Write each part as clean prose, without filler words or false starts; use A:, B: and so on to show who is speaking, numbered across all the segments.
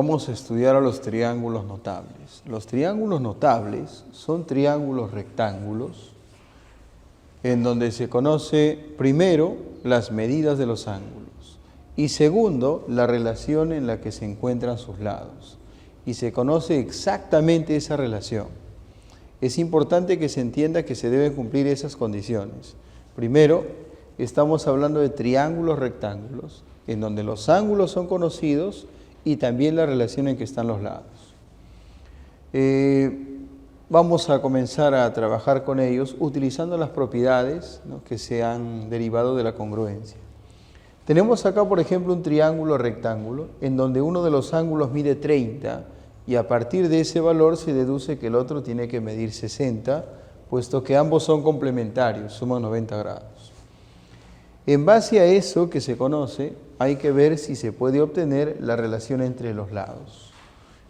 A: vamos a estudiar a los triángulos notables. Los triángulos notables son triángulos rectángulos en donde se conoce primero las medidas de los ángulos y segundo la relación en la que se encuentran sus lados. Y se conoce exactamente esa relación. Es importante que se entienda que se deben cumplir esas condiciones. Primero, estamos hablando de triángulos rectángulos en donde los ángulos son conocidos y también la relación en que están los lados. Vamos a comenzar a trabajar con ellos utilizando las propiedades, ¿no?, que se han derivado de la congruencia. Tenemos acá, por ejemplo, un triángulo rectángulo en donde uno de los ángulos mide 30 y a partir de ese valor se deduce que el otro tiene que medir 60, puesto que ambos son complementarios, suman 90 grados. En base a eso que se conoce, hay que ver si se puede obtener la relación entre los lados.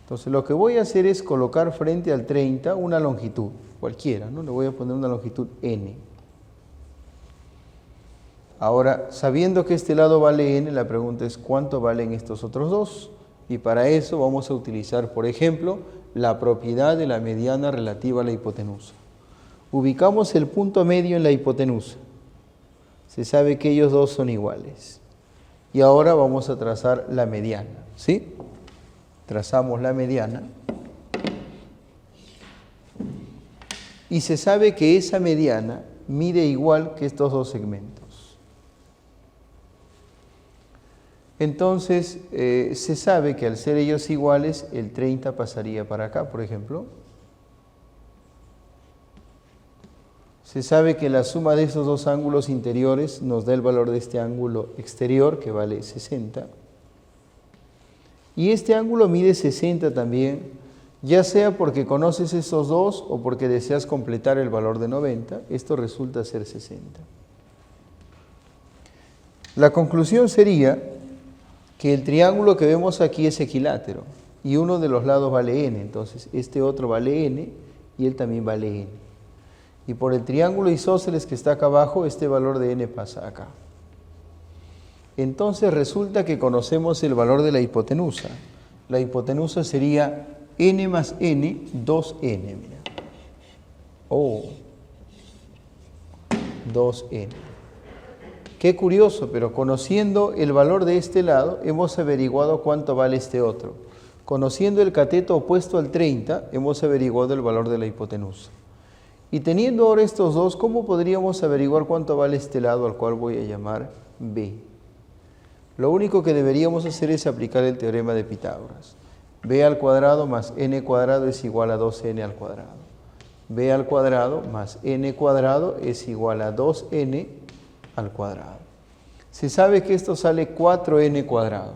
A: Entonces lo que voy a hacer es colocar frente al 30 una longitud, cualquiera, ¿no? Le voy a poner una longitud n. Ahora, sabiendo que este lado vale n, la pregunta es ¿cuánto valen estos otros dos? Y para eso vamos a utilizar, por ejemplo, la propiedad de la mediana relativa a la hipotenusa. Ubicamos el punto medio en la hipotenusa. Se sabe que ellos dos son iguales. Y ahora vamos a trazar la mediana, ¿sí? Trazamos la mediana. Y se sabe que esa mediana mide igual que estos dos segmentos. Entonces, se sabe que al ser ellos iguales, el 30 pasaría para acá, por ejemplo. Se sabe que la suma de esos dos ángulos interiores nos da el valor de este ángulo exterior, que vale 60. Y este ángulo mide 60 también, ya sea porque conoces esos dos o porque deseas completar el valor de 90. Esto resulta ser 60. La conclusión sería que el triángulo que vemos aquí es equilátero y uno de los lados vale n, entonces este otro vale n y él también vale n. Y por el triángulo isósceles que está acá abajo, este valor de n pasa acá. Entonces resulta que conocemos el valor de la hipotenusa. La hipotenusa sería n más n, 2n, mira. 2n. Qué curioso, pero conociendo el valor de este lado, hemos averiguado cuánto vale este otro. Conociendo el cateto opuesto al 30, hemos averiguado el valor de la hipotenusa. Y teniendo ahora estos dos, ¿cómo podríamos averiguar cuánto vale este lado al cual voy a llamar b? Lo único que deberíamos hacer es aplicar el teorema de Pitágoras. b al cuadrado más n cuadrado es igual a 2n al cuadrado. b al cuadrado más n cuadrado es igual a 2n al cuadrado. Se sabe que esto sale 4n cuadrado.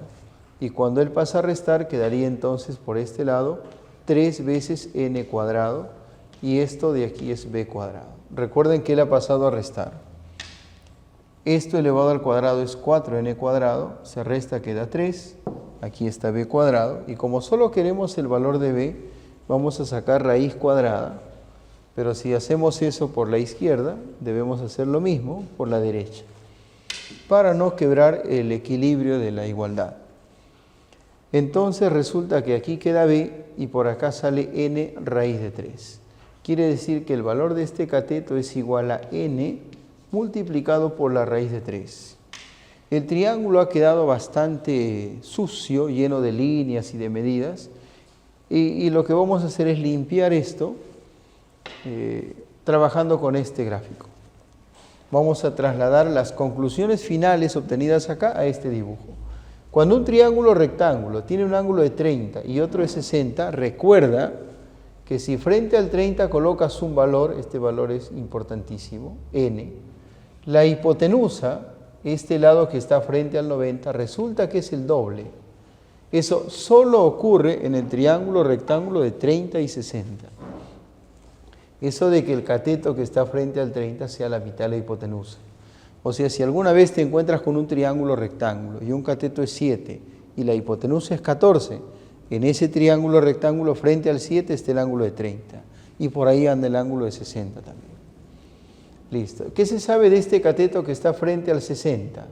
A: Y cuando él pasa a restar, quedaría entonces por este lado 3 veces n cuadrado. Y esto de aquí es b cuadrado. Recuerden que él ha pasado a restar. Esto elevado al cuadrado es 4n cuadrado, se resta, queda 3. Aquí está b cuadrado. Y como solo queremos el valor de b, vamos a sacar raíz cuadrada. Pero si hacemos eso por la izquierda, debemos hacer lo mismo por la derecha, para no quebrar el equilibrio de la igualdad. Entonces resulta que aquí queda b y por acá sale n raíz de 3. Quiere decir que el valor de este cateto es igual a n multiplicado por la raíz de 3. El triángulo ha quedado bastante sucio, lleno de líneas y de medidas, y lo que vamos a hacer es limpiar esto trabajando con este gráfico. Vamos a trasladar las conclusiones finales obtenidas acá a este dibujo. Cuando un triángulo rectángulo tiene un ángulo de 30 y otro de 60, recuerda que si frente al 30 colocas un valor, este valor es importantísimo, n, la hipotenusa, este lado que está frente al 90, resulta que es el doble. Eso solo ocurre en el triángulo rectángulo de 30 y 60. Eso de que el cateto que está frente al 30 sea la mitad de la hipotenusa. O sea, si alguna vez te encuentras con un triángulo rectángulo y un cateto es 7 y la hipotenusa es 14, en ese triángulo rectángulo frente al 7 está el ángulo de 30 y por ahí anda el ángulo de 60 también. Listo. ¿Qué se sabe de este cateto que está frente al 60?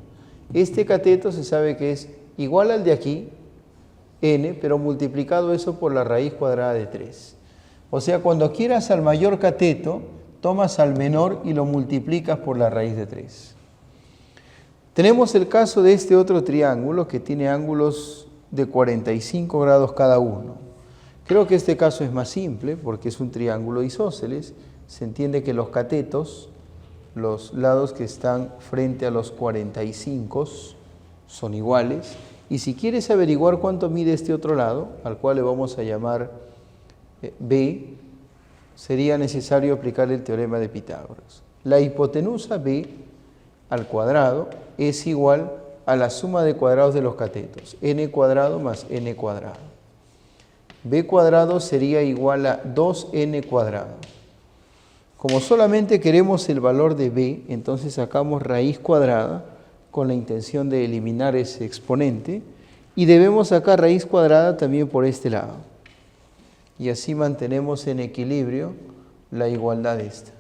A: Este cateto se sabe que es igual al de aquí n, pero multiplicado eso por la raíz cuadrada de 3. O sea, cuando quieras al mayor cateto, tomas al menor y lo multiplicas por la raíz de 3. Tenemos el caso de este otro triángulo que tiene ángulos de 45 grados cada uno. Creo que este caso es más simple porque es un triángulo isósceles. Se entiende que los catetos, los lados que están frente a los 45, son iguales. Y si quieres averiguar cuánto mide este otro lado, al cual le vamos a llamar B, sería necesario aplicar el teorema de Pitágoras. La hipotenusa B al cuadrado es igual a la suma de cuadrados de los catetos, n cuadrado más n cuadrado. B cuadrado sería igual a 2n cuadrado. Como solamente queremos el valor de B, entonces sacamos raíz cuadrada con la intención de eliminar ese exponente y debemos sacar raíz cuadrada también por este lado. Y así mantenemos en equilibrio la igualdad de esta.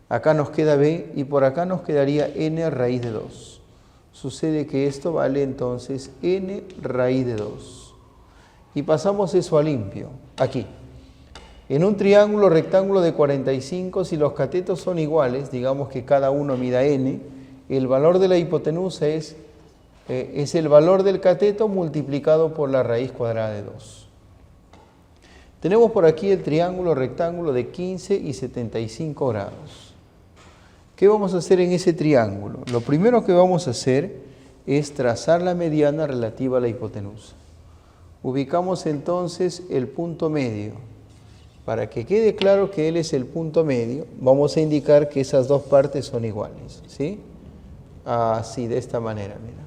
A: Acá nos queda B y por acá nos quedaría n raíz de 2. Sucede que esto vale entonces n raíz de 2. Y pasamos eso a limpio, aquí. En un triángulo rectángulo de 45, si los catetos son iguales, digamos que cada uno mida n, el valor de la hipotenusa es el valor del cateto multiplicado por la raíz cuadrada de 2. Tenemos por aquí el triángulo rectángulo de 15 y 75 grados. ¿Qué vamos a hacer en ese triángulo? Lo primero que vamos a hacer es trazar la mediana relativa a la hipotenusa. Ubicamos entonces el punto medio. Para que quede claro que él es el punto medio, vamos a indicar que esas dos partes son iguales, ¿sí? Así, de esta manera, mira.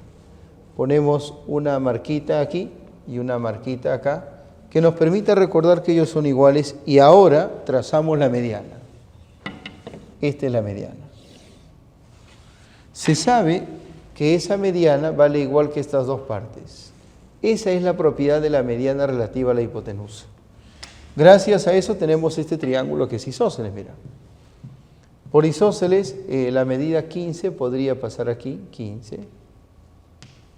A: Ponemos una marquita aquí y una marquita acá, que nos permite recordar que ellos son iguales y ahora trazamos la mediana. Esta es la mediana. Se sabe que esa mediana vale igual que estas dos partes. Esa es la propiedad de la mediana relativa a la hipotenusa. Gracias a eso tenemos este triángulo que es isósceles, mira. Por isósceles, la medida 15 podría pasar aquí, 15.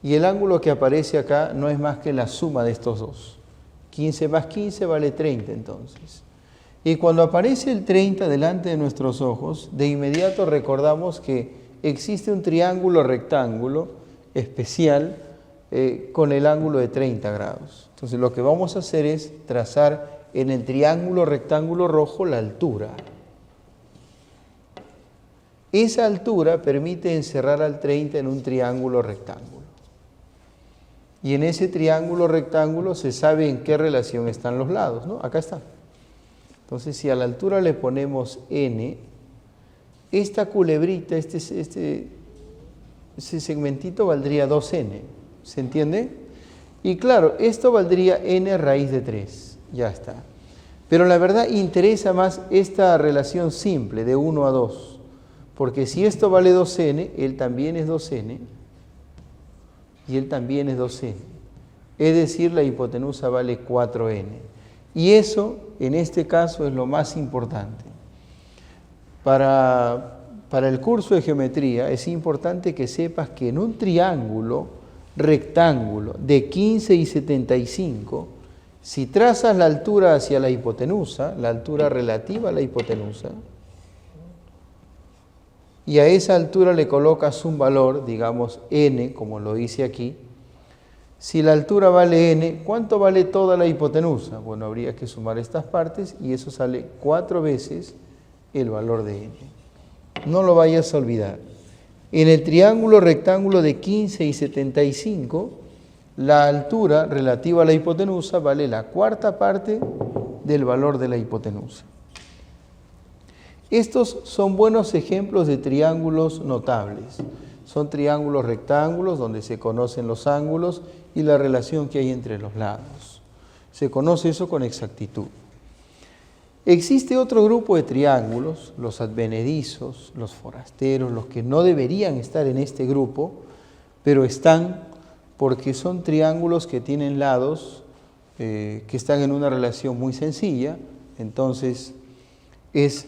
A: Y el ángulo que aparece acá no es más que la suma de estos dos. 15 más 15 vale 30 entonces. Y cuando aparece el 30 delante de nuestros ojos, de inmediato recordamos que existe un triángulo rectángulo especial con el ángulo de 30 grados. Entonces lo que vamos a hacer es trazar en el triángulo rectángulo rojo la altura. Esa altura permite encerrar al 30 en un triángulo rectángulo. Y en ese triángulo rectángulo se sabe en qué relación están los lados, ¿no? Acá está. Entonces, si a la altura le ponemos n, esta culebrita, ese segmentito valdría 2n, ¿se entiende? Y claro, esto valdría n raíz de 3, ya está. Pero la verdad interesa más esta relación simple de 1 a 2, porque si esto vale 2n, él también es 2n, y él también es 2n. Es decir, la hipotenusa vale 4n. Y eso, en este caso, es lo más importante. Para el curso de geometría es importante que sepas que en un triángulo rectángulo de 15 y 75, si trazas la altura hacia la hipotenusa, la altura relativa a la hipotenusa, y a esa altura le colocas un valor, digamos n, como lo hice aquí, si la altura vale n, ¿cuánto vale toda la hipotenusa? Bueno, habría que sumar estas partes y eso sale 4 veces el valor de n. No lo vayas a olvidar. En el triángulo rectángulo de 15 y 75, la altura relativa a la hipotenusa vale la cuarta parte del valor de la hipotenusa. Estos son buenos ejemplos de triángulos notables. Son triángulos rectángulos donde se conocen los ángulos y la relación que hay entre los lados. Se conoce eso con exactitud. Existe otro grupo de triángulos, los advenedizos, los forasteros, los que no deberían estar en este grupo, pero están porque son triángulos que tienen lados que están en una relación muy sencilla. Entonces es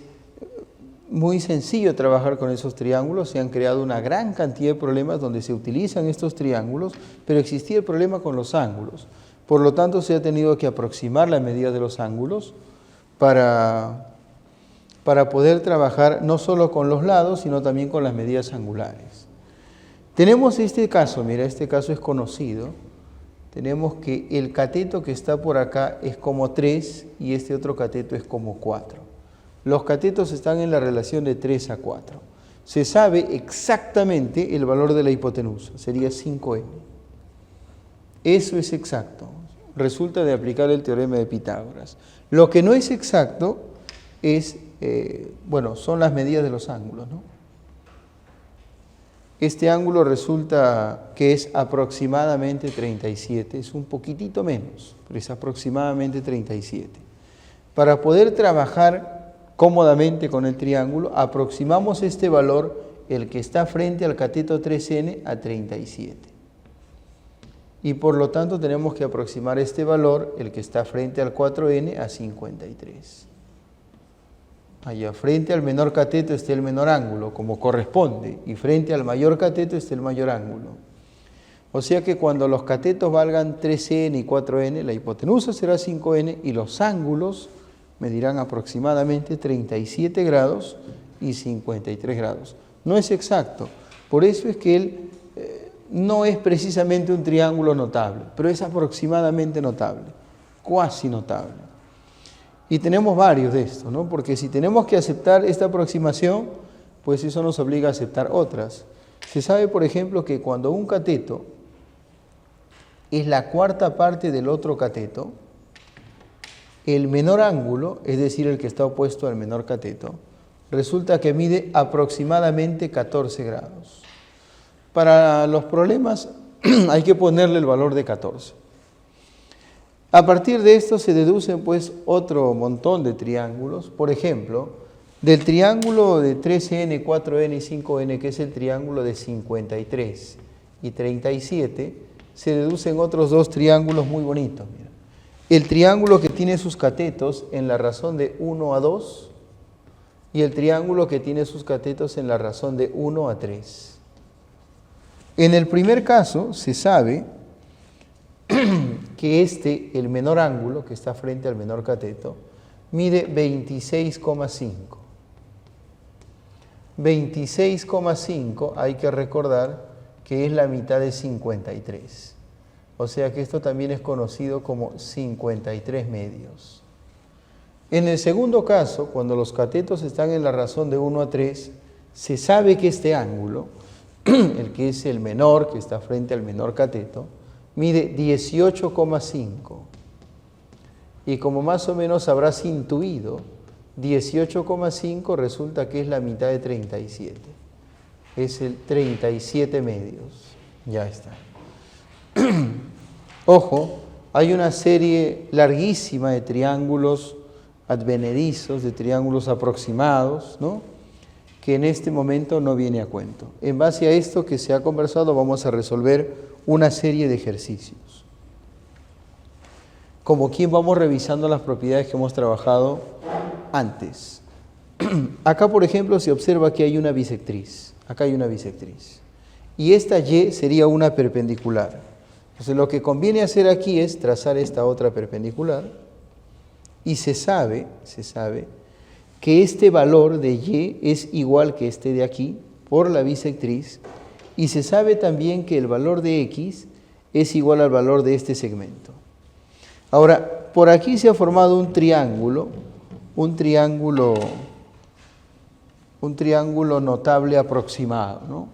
A: muy sencillo trabajar con esos triángulos. Se han creado una gran cantidad de problemas donde se utilizan estos triángulos, pero existía el problema con los ángulos. Por lo tanto, se ha tenido que aproximar la medida de los ángulos para poder trabajar no solo con los lados, sino también con las medidas angulares. Tenemos este caso, mira, este caso es conocido. Tenemos que el cateto que está por acá es como 3 y este otro cateto es como 4. Los catetos están en la relación de 3 a 4. Se sabe exactamente el valor de la hipotenusa, sería 5n. Eso es exacto. Resulta de aplicar el teorema de Pitágoras. Lo que no es exacto es, son las medidas de los ángulos, ¿no? Este ángulo resulta que es aproximadamente 37, es un poquitito menos, pero es aproximadamente 37. Para poder trabajar cómodamente con el triángulo, aproximamos este valor, el que está frente al cateto 3n, a 37. Y por lo tanto tenemos que aproximar este valor, el que está frente al 4n, a 53. Allá frente al menor cateto está el menor ángulo, como corresponde, y frente al mayor cateto está el mayor ángulo. O sea que cuando los catetos valgan 3n y 4n, la hipotenusa será 5n y los ángulos medirán aproximadamente 37 grados y 53 grados. No es exacto, por eso es que él no es precisamente un triángulo notable, pero es aproximadamente notable, cuasi notable. Y tenemos varios de estos, ¿no? Porque si tenemos que aceptar esta aproximación, pues eso nos obliga a aceptar otras. Se sabe, por ejemplo, que cuando un cateto es la cuarta parte del otro cateto, el menor ángulo, es decir, el que está opuesto al menor cateto, resulta que mide aproximadamente 14 grados. Para los problemas hay que ponerle el valor de 14. A partir de esto se deducen pues otro montón de triángulos. Por ejemplo, del triángulo de 3n, 4n y 5n, que es el triángulo de 53 y 37, se deducen otros dos triángulos muy bonitos. Mira. El triángulo que tiene sus catetos en la razón de 1 a 2 y el triángulo que tiene sus catetos en la razón de 1 a 3. En el primer caso se sabe que el menor ángulo, que está frente al menor cateto, mide 26,5. 26,5 hay que recordar que es la mitad de 53. O sea que esto también es conocido como 53 medios. En el segundo caso, cuando los catetos están en la razón de 1 a 3, se sabe que este ángulo, el que es el menor, que está frente al menor cateto, mide 18,5. Y como más o menos habrás intuido, 18,5 resulta que es la mitad de 37. Es el 37 medios. Ya está. Ojo, hay una serie larguísima de triángulos advenedizos, de triángulos aproximados, ¿no? Que en este momento no viene a cuento. En base a esto que se ha conversado, vamos a resolver una serie de ejercicios. Como quien vamos revisando las propiedades que hemos trabajado antes. Acá, por ejemplo, se observa que hay una bisectriz. Acá hay una bisectriz. Y esta Y sería una perpendicular. Entonces, lo que conviene hacer aquí es trazar esta otra perpendicular. Y se sabe que este valor de Y es igual que este de aquí por la bisectriz. Y se sabe también que el valor de X es igual al valor de este segmento. Ahora, por aquí se ha formado un triángulo notable aproximado, ¿no?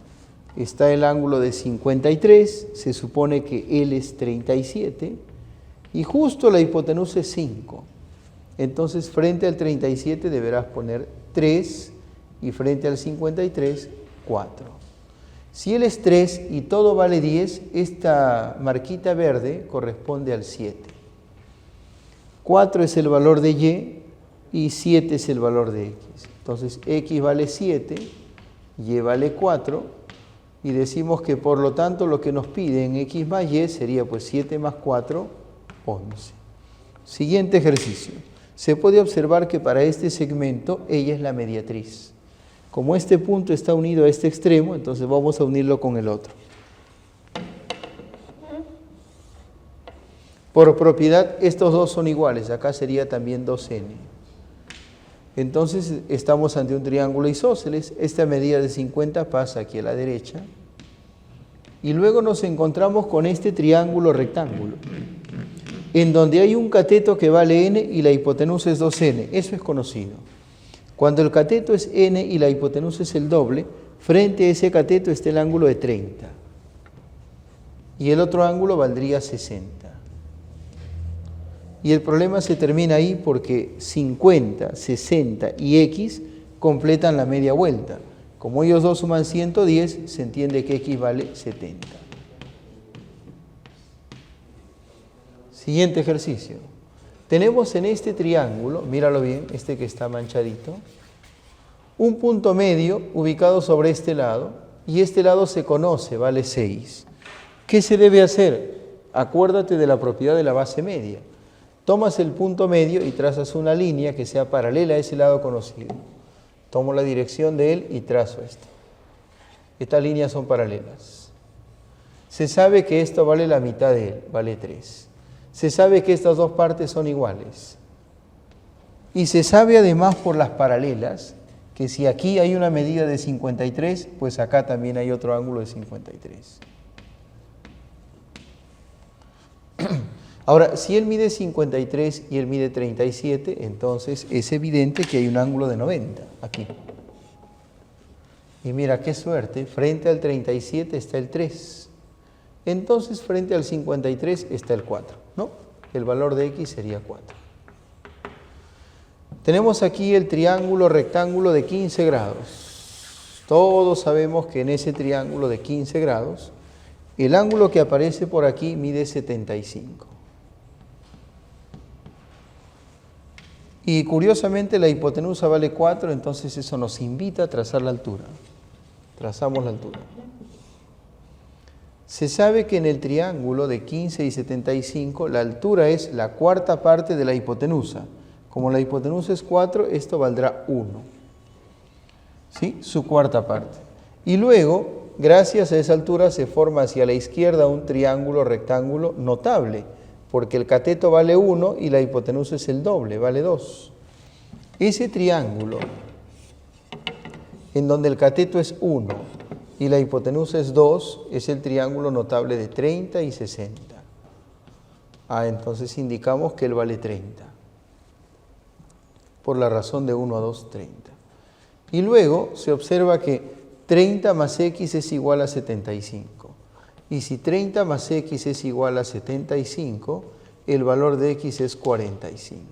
A: Está el ángulo de 53, se supone que L es 37, y justo la hipotenusa es 5. Entonces, frente al 37 deberás poner 3, y frente al 53, 4. Si L es 3 y todo vale 10, esta marquita verde corresponde al 7. 4 es el valor de Y y 7 es el valor de X. Entonces, X vale 7, Y vale 4, y decimos que por lo tanto lo que nos pide en X más Y sería pues 7 más 4, 11. Siguiente ejercicio. Se puede observar que para este segmento ella es la mediatriz. Como este punto está unido a este extremo, entonces vamos a unirlo con el otro. Por propiedad, estos dos son iguales, acá sería también 2n. Entonces, estamos ante un triángulo isósceles, esta medida de 50 pasa aquí a la derecha, y luego nos encontramos con este triángulo rectángulo, en donde hay un cateto que vale n y la hipotenusa es 2n, eso es conocido. Cuando el cateto es n y la hipotenusa es el doble, frente a ese cateto está el ángulo de 30, y el otro ángulo valdría 60. Y el problema se termina ahí porque 50, 60 y x completan la media vuelta. Como ellos dos suman 110, se entiende que x vale 70. Siguiente ejercicio. Tenemos en este triángulo, míralo bien, este que está manchadito, un punto medio ubicado sobre este lado, y este lado se conoce, vale 6. ¿Qué se debe hacer? Acuérdate de la propiedad de la base media. Tomas el punto medio y trazas una línea que sea paralela a ese lado conocido. Tomo la dirección de él y trazo esto. Estas líneas son paralelas. Se sabe que esto vale la mitad de él, vale 3. Se sabe que estas dos partes son iguales. Y se sabe además por las paralelas que si aquí hay una medida de 53, pues acá también hay otro ángulo de 53. Ahora, si él mide 53 y él mide 37, entonces es evidente que hay un ángulo de 90 aquí. Y mira qué suerte, frente al 37 está el 3. Entonces, frente al 53 está el 4, ¿no? El valor de x sería 4. Tenemos aquí el triángulo rectángulo de 15 grados. Todos sabemos que en ese triángulo de 15 grados, el ángulo que aparece por aquí mide 75. Y curiosamente la hipotenusa vale 4, entonces eso nos invita a trazar la altura. Trazamos la altura. Se sabe que en el triángulo de 15 y 75 la altura es la cuarta parte de la hipotenusa. Como la hipotenusa es 4, esto valdrá 1. ¿Sí? Su cuarta parte. Y luego, gracias a esa altura, se forma hacia la izquierda un triángulo rectángulo notable, porque el cateto vale 1 y la hipotenusa es el doble, vale 2. Ese triángulo, en donde el cateto es 1 y la hipotenusa es 2, es el triángulo notable de 30 y 60. Entonces indicamos que él vale 30, por la razón de 1 a 2, 30. Y luego se observa que 30 más x es igual a 75. Y si 30 más x es igual a 75, el valor de x es 45.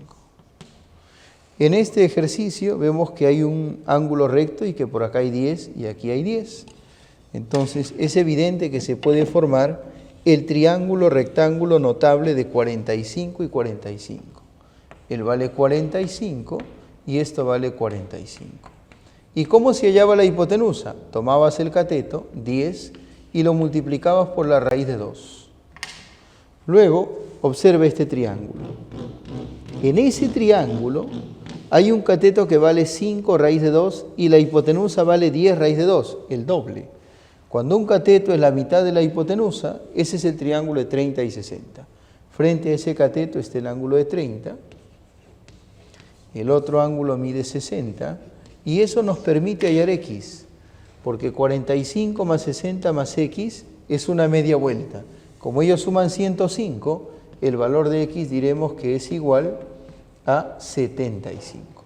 A: En este ejercicio vemos que hay un ángulo recto y que por acá hay 10 y aquí hay 10. Entonces es evidente que se puede formar el triángulo rectángulo notable de 45 y 45. Él vale 45 y esto vale 45. ¿Y cómo se hallaba la hipotenusa? Tomabas el cateto, 10, y lo multiplicabas por la raíz de 2. Luego, observa este triángulo. En ese triángulo hay un cateto que vale 5 raíz de 2 y la hipotenusa vale 10 raíz de 2, el doble. Cuando un cateto es la mitad de la hipotenusa, ese es el triángulo de 30 y 60. Frente a ese cateto está el ángulo de 30, el otro ángulo mide 60, y eso nos permite hallar x, porque 45 más 60 más x es una media vuelta. Como ellos suman 105, el valor de x diremos que es igual a 75.